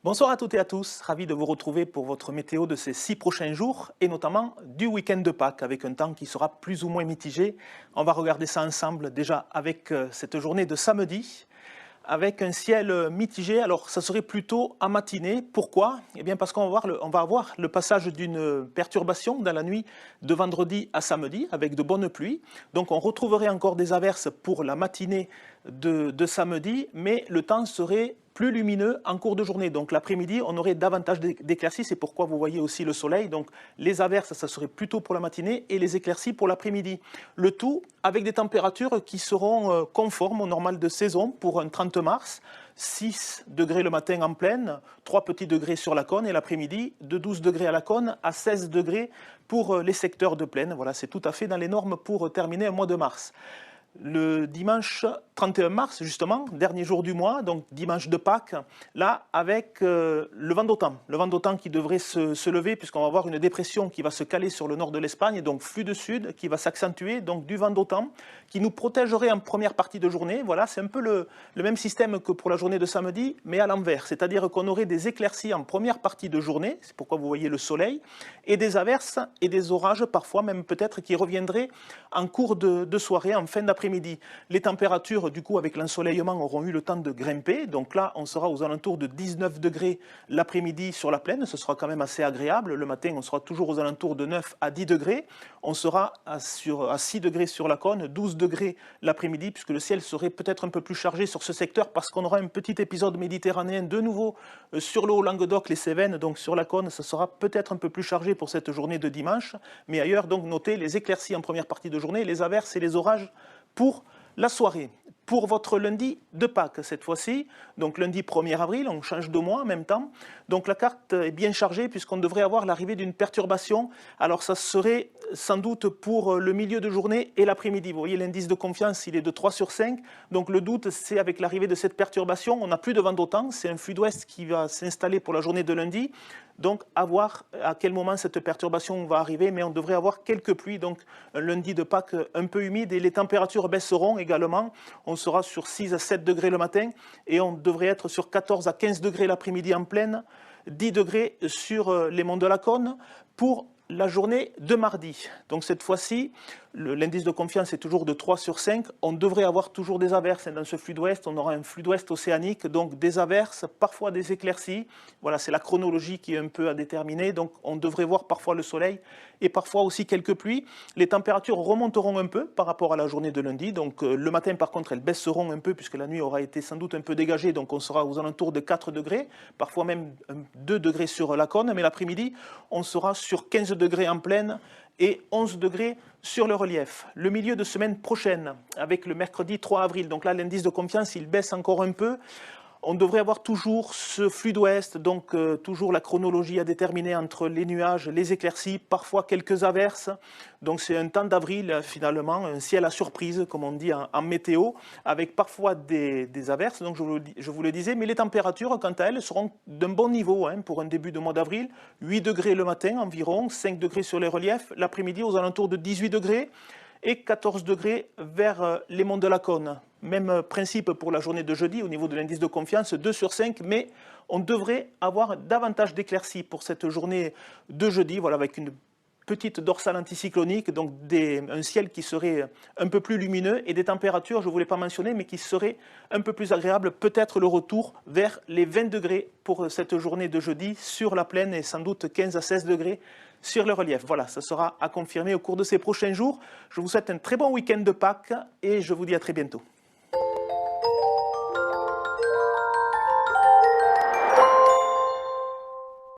Bonsoir à toutes et à tous, ravi de vous retrouver pour votre météo de ces 6 prochains jours et notamment du week-end de Pâques avec un temps qui sera plus ou moins mitigé. On va regarder ça ensemble déjà avec cette journée de samedi avec un ciel mitigé. Alors ça serait plutôt en matinée. Pourquoi? Eh bien parce qu'on va avoir le passage d'une perturbation dans la nuit de vendredi à samedi avec de bonnes pluies. Donc on retrouverait encore des averses pour la matinée de samedi, mais le temps serait plus lumineux en cours de journée. Donc l'après-midi, on aurait davantage d'éclaircies. C'est pourquoi vous voyez aussi le soleil. Donc les averses, ça serait plutôt pour la matinée et les éclaircies pour l'après-midi. Le tout avec des températures qui seront conformes au normal de saison pour un 30 mars. 6 degrés le matin en plaine, 3 petits degrés sur la cône et l'après-midi de 12 degrés à la cône à 16 degrés pour les secteurs de plaine. Voilà, c'est tout à fait dans les normes pour terminer un mois de mars. Le dimanche 31 mars, justement, dernier jour du mois, donc dimanche de Pâques, là, avec le vent d'automne. Le vent d'automne qui devrait se lever, puisqu'on va avoir une dépression qui va se caler sur le nord de l'Espagne, donc flux de sud qui va s'accentuer, donc du vent d'automne, qui nous protégerait en première partie de journée. Voilà, c'est un peu le même système que pour la journée de samedi, mais à l'envers. C'est-à-dire qu'on aurait des éclaircies en première partie de journée, c'est pourquoi vous voyez le soleil, et des averses et des orages, parfois même peut-être, qui reviendraient en cours de soirée, en fin d'après-midi. Les températures, du coup, avec l'ensoleillement, auront eu le temps de grimper. Donc là, on sera aux alentours de 19 degrés l'après-midi sur la plaine. Ce sera quand même assez agréable. Le matin, on sera toujours aux alentours de 9 à 10 degrés. On sera à 6 degrés sur la cône, 12 degrés l'après-midi, puisque le ciel serait peut-être un peu plus chargé sur ce secteur, parce qu'on aura un petit épisode méditerranéen de nouveau sur le Haut-Languedoc, les Cévennes, donc sur la cône, ça sera peut-être un peu plus chargé pour cette journée de dimanche. Mais ailleurs, donc, notez les éclaircies en première partie de journée, les averses et les orages pour la soirée. Pour votre lundi de Pâques cette fois-ci, donc lundi 1er avril, on change de mois en même temps. Donc la carte est bien chargée puisqu'on devrait avoir l'arrivée d'une perturbation. Alors ça serait sans doute pour le milieu de journée et l'après-midi. Vous voyez l'indice de confiance, il est de 3 sur 5. Donc le doute, c'est avec l'arrivée de cette perturbation. On n'a plus de vent d'automne, c'est un flux d'ouest qui va s'installer pour la journée de lundi. Donc à voir à quel moment cette perturbation va arriver, mais on devrait avoir quelques pluies. Donc un lundi de Pâques un peu humide et les températures baisseront également. On sera sur 6 à 7 degrés le matin et on devrait être sur 14 à 15 degrés l'après-midi en plaine, 10 degrés sur les monts de la Cône pour la journée de mardi. Donc cette fois-ci, l'indice de confiance est toujours de 3 sur 5. On devrait avoir toujours des averses dans ce flux d'ouest. On aura un flux d'ouest océanique, donc des averses, parfois des éclaircies. Voilà, c'est la chronologie qui est un peu à déterminer. Donc on devrait voir parfois le soleil et parfois aussi quelques pluies. Les températures remonteront un peu par rapport à la journée de lundi. Donc le matin, par contre, elles baisseront un peu puisque la nuit aura été sans doute un peu dégagée. Donc on sera aux alentours de 4 degrés, parfois même 2 degrés sur la cône. Mais l'après-midi, on sera sur 15 degrés en plaine et 11 degrés sur le relief. Le milieu de semaine prochaine, avec le mercredi 3 avril, donc là l'indice de confiance il baisse encore un peu. On devrait avoir toujours ce flux d'ouest, donc toujours la chronologie à déterminer entre les nuages, les éclaircies, parfois quelques averses. Donc c'est un temps d'avril finalement, un ciel à surprise comme on dit en météo, avec parfois des averses, donc je vous le disais, mais les températures quant à elles seront d'un bon niveau pour un début de mois d'avril. 8 degrés le matin environ, 5 degrés sur les reliefs, l'après-midi aux alentours de 18 degrés. Et 14 degrés vers les monts de la Cône. Même principe pour la journée de jeudi au niveau de l'indice de confiance, 2 sur 5, mais on devrait avoir davantage d'éclaircies pour cette journée de jeudi, voilà, avec une petite dorsale anticyclonique, donc un ciel qui serait un peu plus lumineux et des températures, je ne voulais pas mentionner, mais qui seraient un peu plus agréables, peut-être le retour vers les 20 degrés pour cette journée de jeudi sur la plaine et sans doute 15 à 16 degrés sur le relief. Voilà, ça sera à confirmer au cours de ces prochains jours. Je vous souhaite un très bon week-end de Pâques et je vous dis à très bientôt.